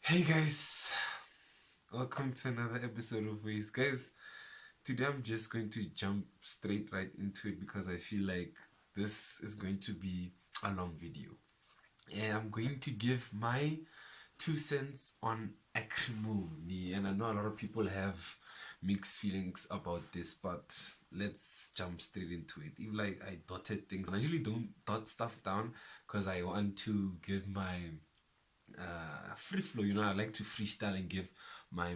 Hey guys, welcome to another episode of W.A.Y.S. Guys, today I'm just going to jump straight right into it because I feel like this is going to be a long video. And I'm going to give my 2 cents on acrimony. And I know a lot of people have mixed feelings about this, but let's jump straight into it. Even like I dotted things, and I usually don't dot stuff down because I want to give my free flow. I like to freestyle and give my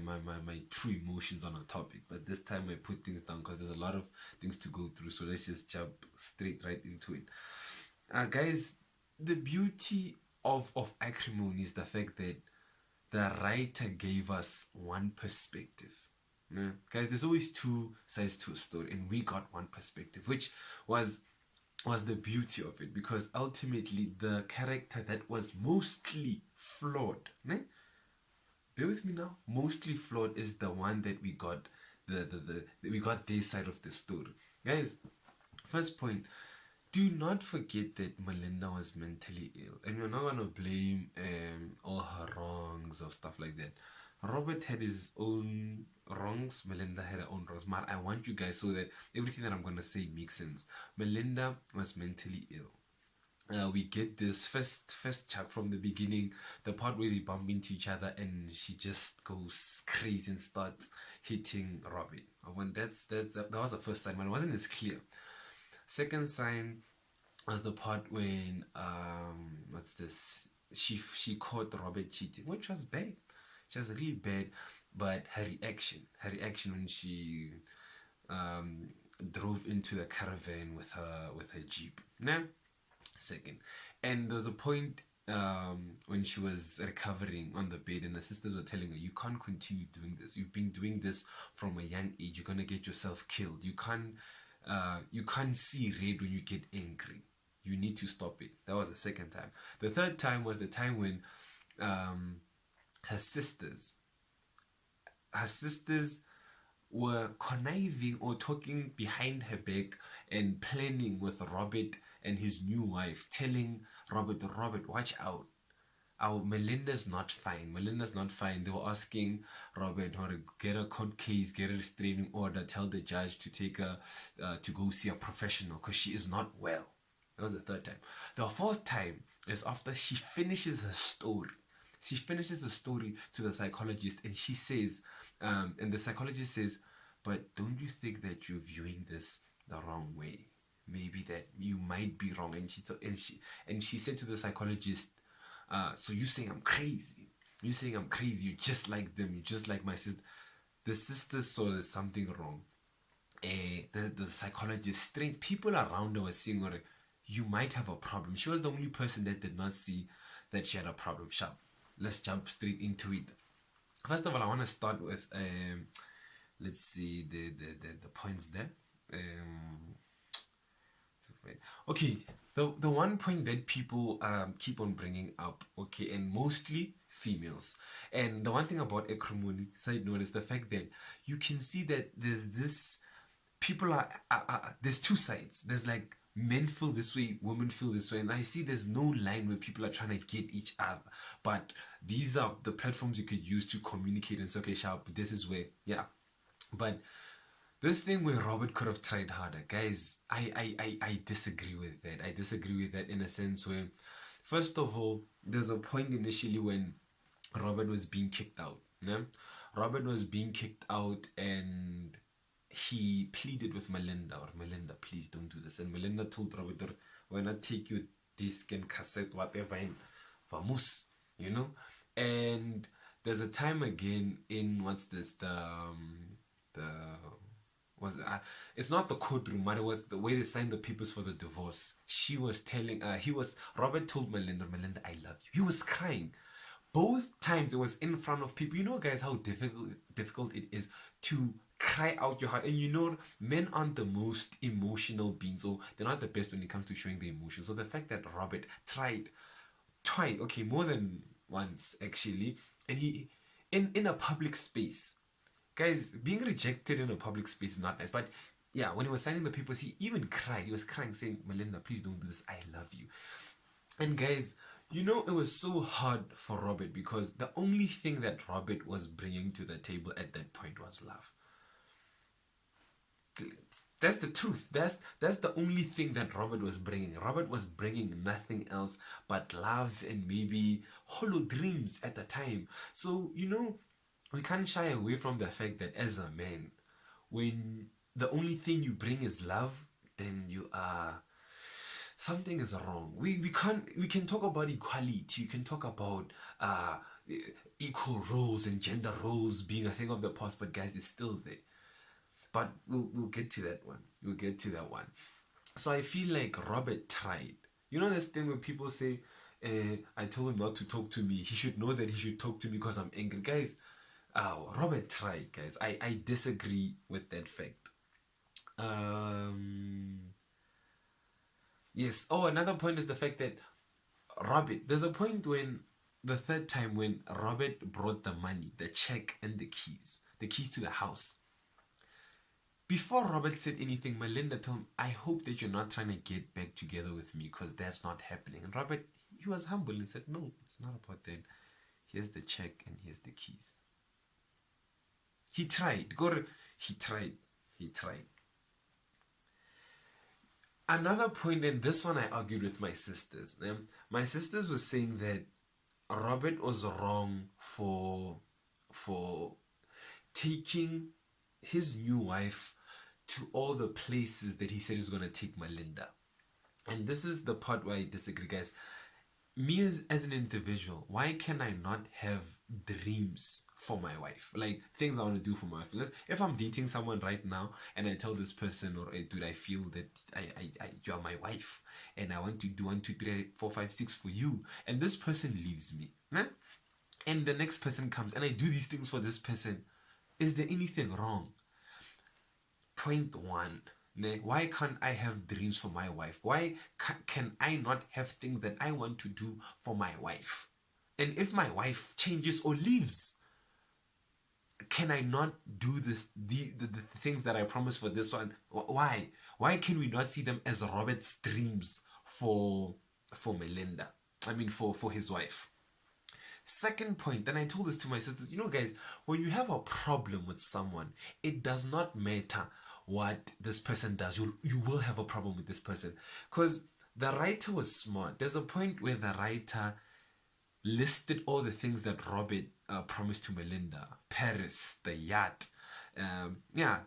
true emotions on a topic, but this time I put things down because there's a lot of things to go through. So let's just jump straight right into it. Guys, the beauty of acrimony is the fact that the writer gave us one perspective. Yeah. Guys, there's always two sides to a story, and we got one perspective, which was the beauty of it, because ultimately the character that was mostly flawed, né? Bear with me now, mostly flawed is the one that we got we got this side of the story. Guys, first point, do not forget that Melinda was mentally ill, and we're not gonna blame all her wrongs or stuff like that. Robert had his own wrongs, Melinda had her own wrongs. But I want you guys so that everything that I'm gonna say makes sense. Melinda was mentally ill. We get this first chunk from the beginning, the part where they bump into each other and she just goes crazy and starts hitting Robert. When that was the first sign, but it wasn't as clear. Second sign was the part when what's this? She caught Robert cheating, which was bad. She was really bad, but her reaction when she drove into the caravan with her jeep. Nah, second. And there was a point when she was recovering on the bed, and the sisters were telling her, "You can't continue doing this. You've been doing this from a young age. You're gonna get yourself killed. You can't see red when you get angry. You need to stop it." That was the second time. The third time was the time when her sisters her sisters were conniving or talking behind her back and planning with Robert and his new wife, telling Robert, watch out. Our Melinda's not fine. Melinda's not fine. They were asking Robert how to get a court case, get a restraining order, tell the judge to take her to go see a professional because she is not well. That was the third time. The fourth time is after she finishes her story. She finishes the story to the psychologist, and she says, and the psychologist says, "But don't you think that you're viewing this the wrong way? Maybe that you might be wrong." And she said to the psychologist, "So you saying I'm crazy? You saying I'm crazy? You're just like them. You're just like my sister." The sister saw there's something wrong. The psychologist, people around her were saying, "Or you might have a problem." She was the only person that did not see that she had a problem. Sharp. Let's jump straight into it. First of all, I want to start with let's see the points there. Um, okay, the one point that people keep on bringing up, okay, and mostly females, and the one thing about acrimony, side note, is the fact that you can see that there's this people there's two sides. There's like men feel this way, women feel this way, and I see there's no line where people are trying to get each other. But these are the platforms you could use to communicate and say, okay, sharp, this is where, yeah. But this thing where Robert could have tried harder, guys, I disagree with that. I disagree with that in a sense where, first of all, there's a point initially when Robert was being kicked out. Yeah? Robert was being kicked out, and he pleaded with Melinda, or Melinda, please don't do this. And Melinda told Robert, why not take your disc and cassette, whatever, and vamos, you know? And there's a time again in what's this, the was it's not the courtroom, but it was the way they signed the papers for the divorce. She was telling Robert told Melinda, I love you. He was crying. Both times it was in front of people. You know, guys, how difficult it is to cry out your heart. And you know, men aren't the most emotional beings, or they're not the best when it comes to showing their emotions. So the fact that Robert tried twice, okay, more than once actually, and he in a public space, guys, being rejected in a public space is not nice. But yeah, when he was signing the papers, he even cried. He was crying, saying, Melinda, please don't do this, I love you. And guys, You know, it was so hard for Robert because the only thing that Robert was bringing to the table at that point was love. That's the truth. That's the only thing that Robert was bringing. Robert was bringing nothing else but love and maybe hollow dreams at the time. So you know, we can't shy away from the fact that as a man, when the only thing you bring is love, then you are something is wrong. We can talk about equality. You can talk about equal roles and gender roles being a thing of the past, but guys, they're still there. But we'll get to that one. We'll get to that one. So I feel like Robert tried. You know this thing when people say, I told him not to talk to me. He should know that he should talk to me because I'm angry. Guys, Robert tried, guys. I disagree with that fact. Yes. Oh, another point is the fact that Robert, there's a point when the third time when Robert brought the money, the check, and the keys to the house. Before Robert said anything, Melinda told him, I hope that you're not trying to get back together with me because that's not happening. And Robert, he was humble and said, no, it's not about that. Here's the check and here's the keys. He tried. He tried. He tried. Another point, and this one I argued with my sisters. My sisters were saying that Robert was wrong for taking his new wife to all the places that he said he's going to take Melinda. And this is the part where I disagree, guys. Me as an individual, why can I not have dreams for my wife? Like things I want to do for my wife. If I'm dating someone right now and I tell this person, or hey, dude, I feel that you are my wife and I want to do 1, 2, 3, 4, 5, 6 for you, and this person leaves me, nah? And the next person comes and I do these things for this person, is there anything wrong? Point one, why can't I have dreams for my wife? Why can I not have things that I want to do for my wife? And if my wife changes or leaves, can I not do the things that I promised for this one? Why? Why can we not see them as Robert's dreams for Melinda? I mean, for his wife. Second point, and I told this to my sisters, you know, guys, when you have a problem with someone, it does not matter what this person does. You will have a problem with this person. Because the writer was smart. There's a point where the writer listed all the things that Robert promised to Melinda: Paris, the yacht,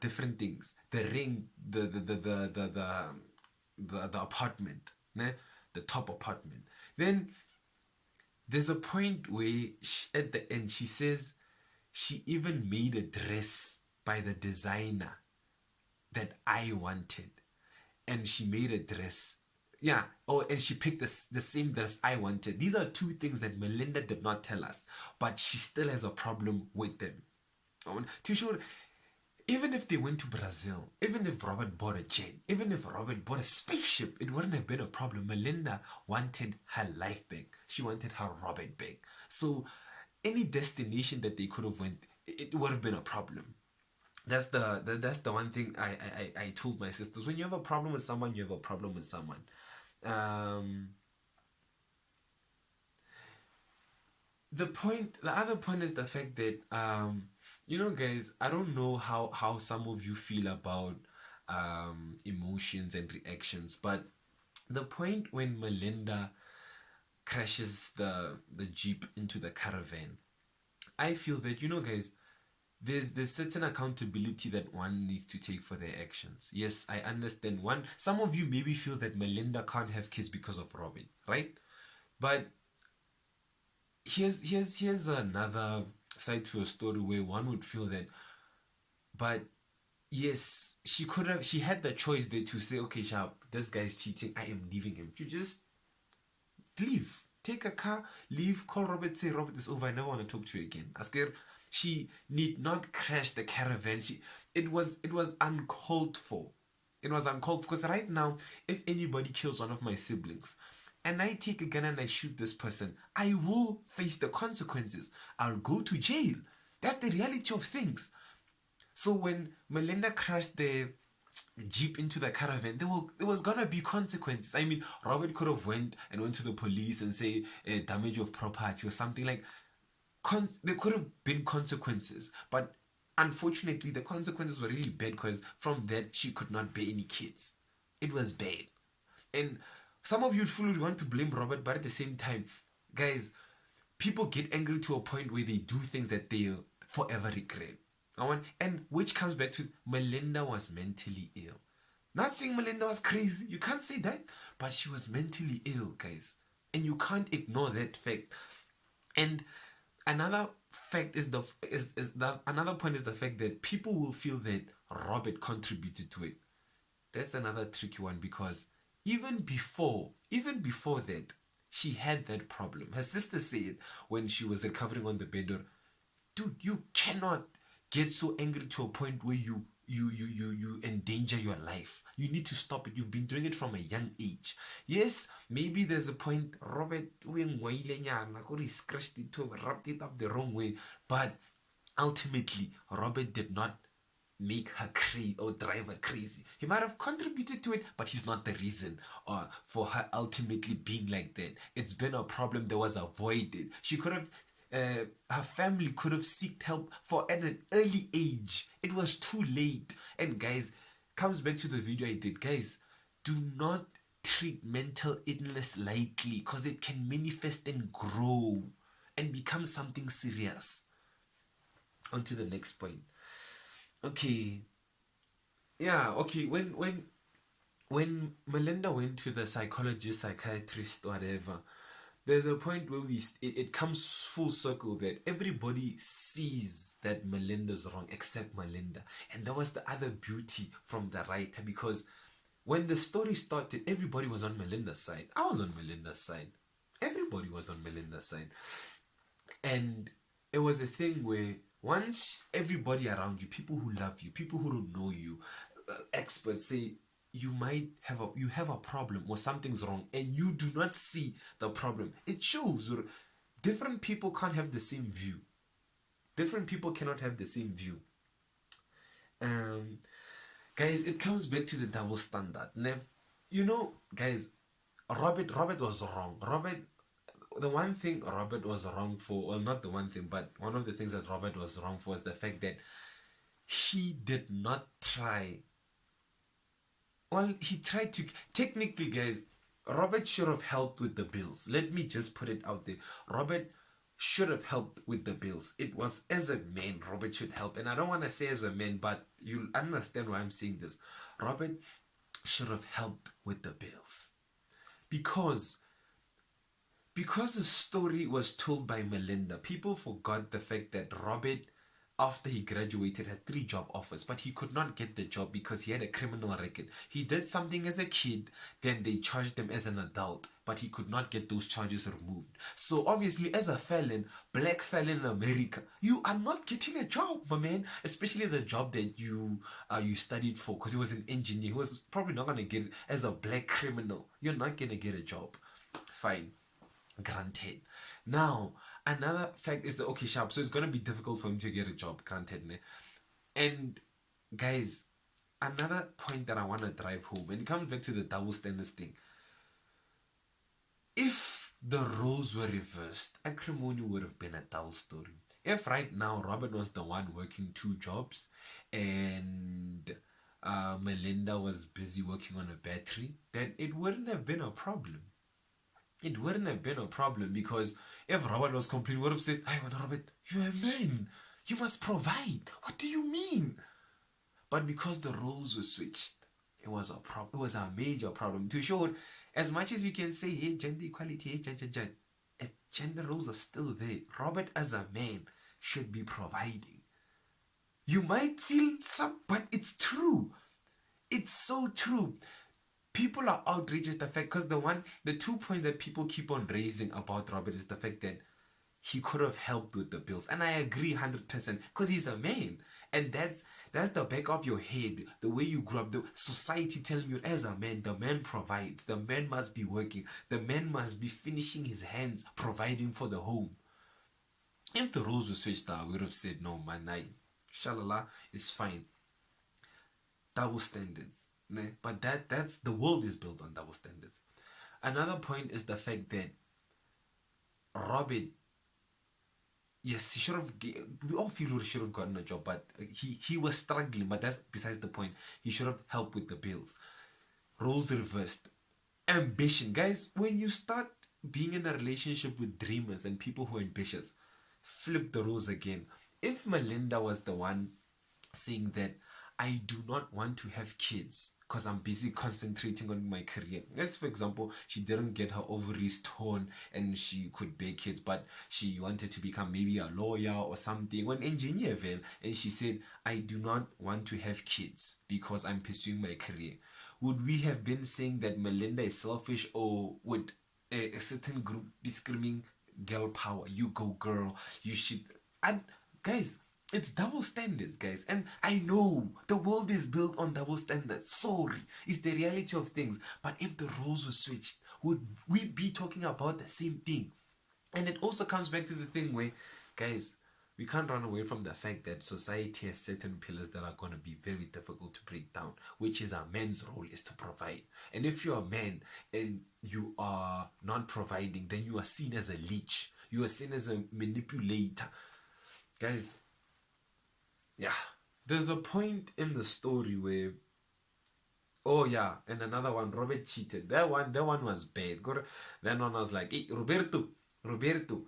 different things, the ring, the apartment, the top apartment. Then there's a point where at the end she says she even made a dress by the designer that I wanted, and she made a dress. Yeah. Oh, and she picked the same dress I wanted. These are two things that Melinda did not tell us, but she still has a problem with them. To show, even if they went to Brazil, even if Robert bought a jet, even if Robert bought a spaceship, it wouldn't have been a problem. Melinda wanted her life back. She wanted her Robert back. So any destination that they could have went, it would have been a problem. That's the one thing I told my sisters. When you have a problem with someone, you have a problem with someone. The other point is the fact that you know, guys, I don't know how some of you feel about emotions and reactions, but the point when Melinda crashes the jeep into the caravan, I feel that, you know, guys, there's certain accountability that one needs to take for their actions. Yes, I understand. Some of you maybe feel that Melinda can't have kids because of Robin, right? But here's another side to a story where one would feel that, but yes, she had the choice there to say, okay, Sharp, this guy's cheating, I am leaving him. You just leave. Take a car, leave, call Robert, say, Robert, it's over, I never want to talk to you again. Asker, she need not crash the caravan. It was uncalled for. It was uncalled for, because right now, if anybody kills one of my siblings and I take a gun and I shoot this person, I will face the consequences. I'll go to jail. That's the reality of things. So when Melinda crashed the jeep into the caravan, there was gonna be consequences. I mean, Robert could have went to the police and say damage of property or something like. There could have been consequences, but unfortunately, the consequences were really bad because from that she could not bear any kids. It was bad, and some of you would want to blame Robert, but at the same time, guys, people get angry to a point where they do things that they'll forever regret. And which comes back to Melinda was mentally ill. Not saying Melinda was crazy, you can't say that, but she was mentally ill, guys, and you can't ignore that fact. And another fact is that another point is the fact that people will feel that Robert contributed to it. That's another tricky one because even before that, she had that problem. Her sister said when she was recovering on the bed, dude, you cannot get so angry to a point where you endanger your life. You need to stop it. You've been doing it from a young age. Yes, maybe there's a point Robert scratched it, rubbed it up the wrong way, but ultimately Robert did not make her crazy or drive her crazy. He might have contributed to it, but he's not the reason for her ultimately being like that. It's been a problem that was avoided. She could have her family could have sought help for at an early age. It was too late. And guys, comes back to the video I did. Guys, do not treat mental illness lightly because it can manifest and grow and become something serious. On to the next point. Okay. Yeah, okay. When Melinda went to the psychologist, psychiatrist, whatever, there's a point where it comes full circle that everybody sees that Melinda's wrong except Melinda. And that was the other beauty from the writer, because when the story started, everybody was on Melinda's side. I was on Melinda's side. Everybody was on Melinda's side. And it was a thing where once everybody around you, people who love you, people who don't know you, experts say you have a problem or something's wrong, and you do not see the problem. It shows different people can't have the same view. Different people cannot have the same view. Guys, it comes back to the double standard. Now, guys, Robert was wrong. The one thing Robert was wrong for, well, not the one thing, but one of the things that Robert was wrong for is the fact that he did not try. Well, he tried to. Technically, guys, Robert should have helped with the bills. Let me just put it out there. Robert should have helped with the bills. It was as a man, Robert should help. And I don't want to say as a man, but you'll understand why I'm saying this. Robert should have helped with the bills. Because the story was told by Melinda, people forgot the fact that Robert, after he graduated, had 3 job offers, but he could not get the job because he had a criminal record. He did something as a kid, then they charged him as an adult, but he could not get those charges removed. So obviously, as a felon, black felon in America, you are not getting a job, my man, especially the job that you studied for, because he was an engineer. He was probably not going to get it as a black criminal. You're not going to get a job. Fine. Granted. Now, another fact is that, okay, sharp, so it's going to be difficult for him to get a job, granted. Ne? And guys, another point that I want to drive home, and it comes back to the double standards thing. If the roles were reversed, Acrimony would have been a dull story. If right now Robert was the one working 2 jobs and Melinda was busy working on a battery, then it wouldn't have been a problem. It wouldn't have been a problem, because if Robert was complaining, would have said, "Hey, Robert, you're a man. You must provide. What do you mean?" But because the roles were switched, it was a problem. It was a major problem. To show, as much as we can say, hey, gender equality, hey, gender roles are still there. Robert, as a man, should be providing. You might feel some, but it's true. It's so true. People are outraged at the fact, because the 2 points that people keep on raising about Robert is the fact that he could have helped with the bills. And I agree 100%, because he's a man. And that's the back of your head, the way you grew up, the society telling you as a man, the man provides, the man must be working, the man must be finishing his hands, providing for the home. If the roles were switched, I would have said, no, man, shalala, it's fine. double standards. Ne? But that's the world is built on double standards. Another point is the fact that Robert, yes, he should have. We all feel he should have gotten a job, but he was struggling. But that's besides the point. He should have helped with the bills. Roles reversed. Ambition, guys. When you start being in a relationship with dreamers and people who are ambitious, flip the roles again. If Melinda was the one saying that I do not want to have kids because I'm busy concentrating on my career. Let's, for example, she didn't get her ovaries torn and she could bear kids, but she wanted to become maybe a lawyer or something, or an engineer, and she said, I do not want to have kids because I'm pursuing my career. Would we have been saying that Melinda is selfish, or would a certain group be screaming, girl power, you go girl, you should... And guys, it's double standards, guys. And I know the world is built on double standards. Sorry, it's the reality of things. But if the roles were switched, would we be talking about the same thing? And it also comes back to the thing where, guys, we can't run away from the fact that society has certain pillars that are going to be very difficult to break down, which is a man's role is to provide. And if you're a man and you are not providing, then you are seen as a leech. You are seen as a manipulator. Guys, yeah, there's a point in the story where, oh yeah, and another one, Robert cheated. That one was bad. That one was like, hey, Roberto.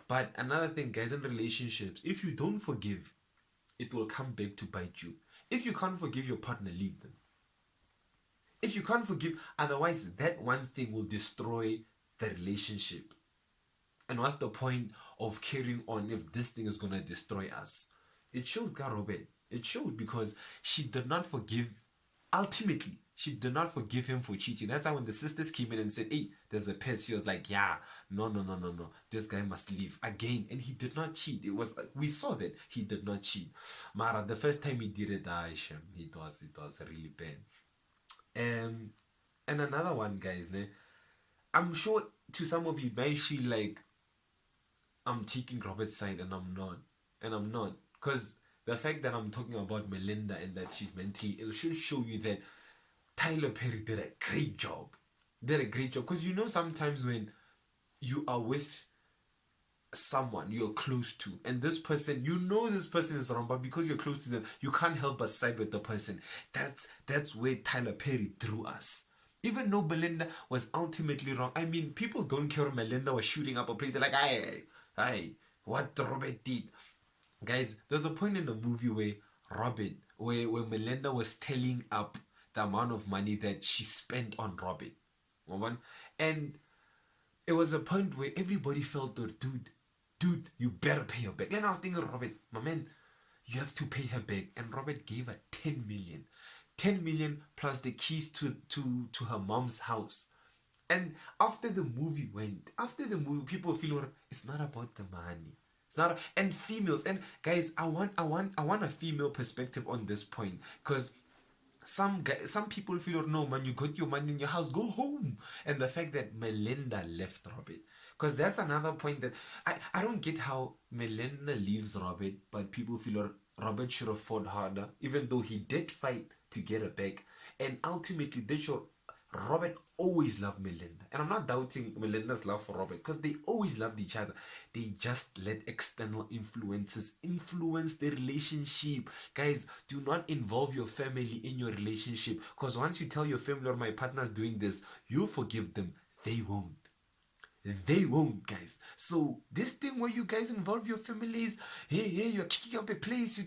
But another thing, guys, in relationships, if you don't forgive, it will come back to bite you. If you can't forgive your partner, leave them. If you can't forgive, otherwise that one thing will destroy the relationship. And what's the point of carrying on if this thing is going to destroy us? It showed Robert. It showed because she did not forgive. Ultimately, she did not forgive him for cheating. That's why when the sisters came in and said, hey, there's a pest, she was like, yeah, no. This guy must leave again. And he did not cheat. We saw that he did not cheat. Mara, the first time he did it, it was really bad. And another one, guys, I'm sure to some of you might feel like I'm taking Robert's side, and I'm not. Because the fact that I'm talking about Melinda and that she's mentally ill should show you that Tyler Perry did a great job. Because sometimes when you are with someone you're close to, and this person, this person is wrong, but because you're close to them, you can't help but side with the person. That's where Tyler Perry threw us. Even though Melinda was ultimately wrong. I mean, people don't care if Melinda was shooting up a place. They're like, hey, what Robert did. Guys, there's a point in the movie where Melinda was telling up the amount of money that she spent on Robert. And it was a point where everybody felt, dude, you better pay her back. And I was thinking, Robert, my man, you have to pay her back. And Robert gave her 10 million. 10 million plus the keys to her mom's house. And after the movie, people feel it's not about the money. It's not, and females, and guys, I want a female perspective on this point, because some people feel, no man, you got your money in your house, go home. And the fact that Melinda left Robert, because that's another point that I don't get how Melinda leaves Robert, but people feel Robert should have fought harder, even though he did fight to get her back. And ultimately, Robert always loved Melinda. And I'm not doubting Melinda's love for Robert, because they always loved each other. They just let external influences influence the relationship. Guys, do not involve your family in your relationship, because once you tell your family, or my partner's doing this, you'll forgive them. They won't, guys. So this thing where you guys involve your families, hey, you're kicking up a place,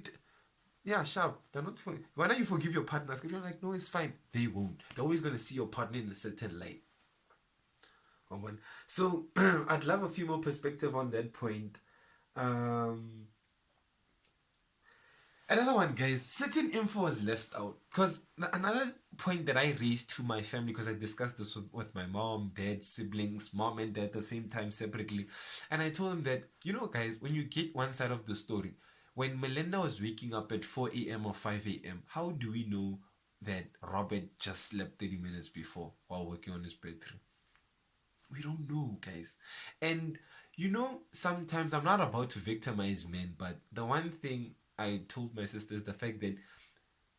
yeah, sharp. They're not for. Why don't you forgive your partners? Because you're like, no, it's fine. They won't. They're always going to see your partner in a certain light. So I'd love a few more perspective on that point. Another one, guys, certain info was left out. Because another point that I raised to my family, because I discussed this with my mom, dad, siblings, mom and dad at the same time separately. And I told them that, guys, when you get one side of the story, when Melinda was waking up at 4 a.m. or 5 a.m., how do we know that Robert just slept 30 minutes before while working on his bedroom? We don't know, guys. And, sometimes I'm not about to victimize men, but the one thing I told my sister is the fact that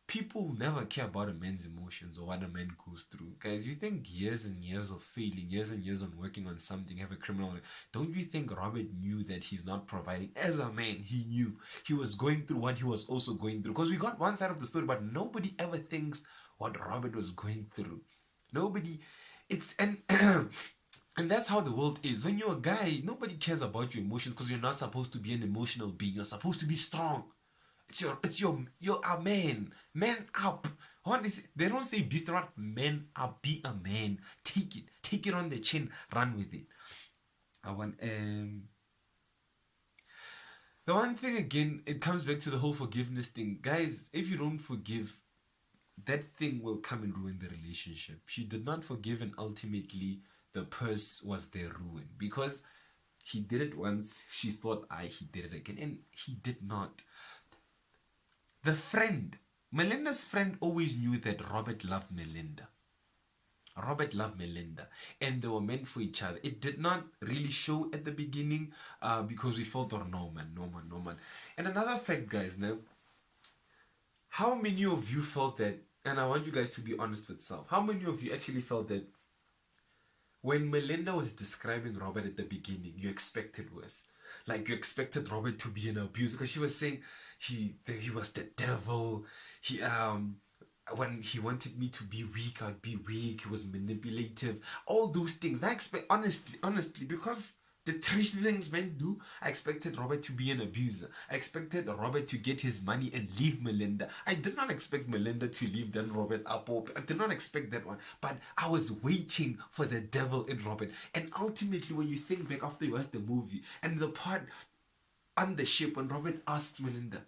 people never care about a man's emotions or what a man goes through. Guys, you think years and years of failing, years and years on working on something, have a criminal? Don't you think Robert knew that he's not providing? As a man, he knew he was going through what he was also going through. Because we got one side of the story, but nobody ever thinks what Robert was going through. Nobody. It's and and that's how the world is. When you're a guy, nobody cares about your emotions because you're not supposed to be an emotional being. You're supposed to be strong. You're a man. Man up. What is it? They don't say be strong. Man up. Be a man. Take it on the chin. Run with it. I want the one thing again, it comes back to the whole forgiveness thing. Guys, if you don't forgive, that thing will come and ruin the relationship. She did not forgive, and ultimately the purse was their ruin because he did it once. She thought, he did it again, and he did not. The friend, Melinda's friend, always knew that Robert loved Melinda. Robert loved Melinda, and they were meant for each other. It did not really show at the beginning because we felt, oh, no man. And another fact, guys, now, how many of you felt that, and I want you guys to be honest with self, how many of you actually felt that when Melinda was describing Robert at the beginning, you expected worse? Like, you expected Robert to be an abuser because she was saying he was the devil. When he wanted me to be weak, I'd be weak. He was manipulative. All those things. I expect, honestly, because the trash things men do, I expected Robert to be an abuser. I expected Robert to get his money and leave Melinda. I did not expect Melinda to leave then Robert up. I did not expect that one. But I was waiting for the devil in Robert. And ultimately, when you think back after you watch the movie, and the part on the ship when Robert asks Melinda,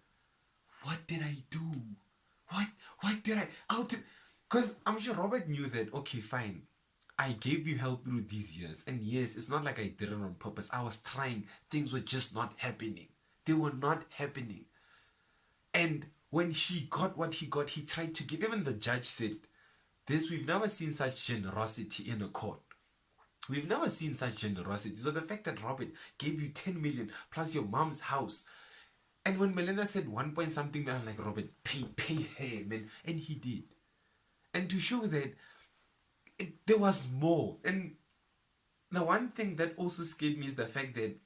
what did I do? What did I... Because I'm sure Robert knew that, okay, fine, I gave you help through these years. And yes, it's not like I did it on purpose. I was trying. Things were just not happening. They were not happening. And when he got what he got, he tried to give. Even the judge said, we've never seen such generosity in a court. We've never seen such generosity. So the fact that Robert gave you 10 million plus your mom's house. And when Melinda said 1 point something, I'm like, Robert, pay her, man. And he did. And to show that there was more. And the one thing that also scared me is the fact that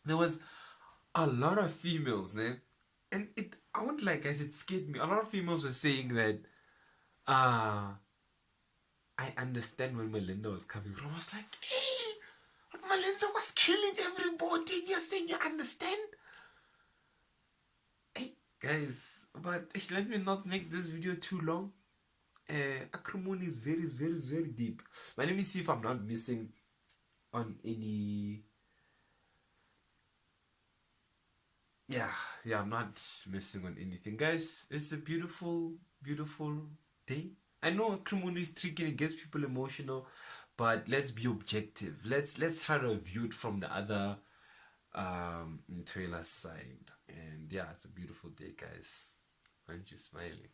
there was a lot of females, man. And I won't lie, guys, it scared me. A lot of females were saying that, I understand when Melinda was coming from. I was like, hey, Melinda was killing everybody. And you're saying you understand? Hey, guys, but let me not make this video too long. Acrimony is very deep. But let me see if I'm not missing on any. Yeah, I'm not missing on anything, guys. It's a beautiful day. I know Acrimony is tricky and it gets people emotional, but let's be objective. Let's try to view it from the other trailer side. And yeah, it's a beautiful day, guys. Aren't you smiling?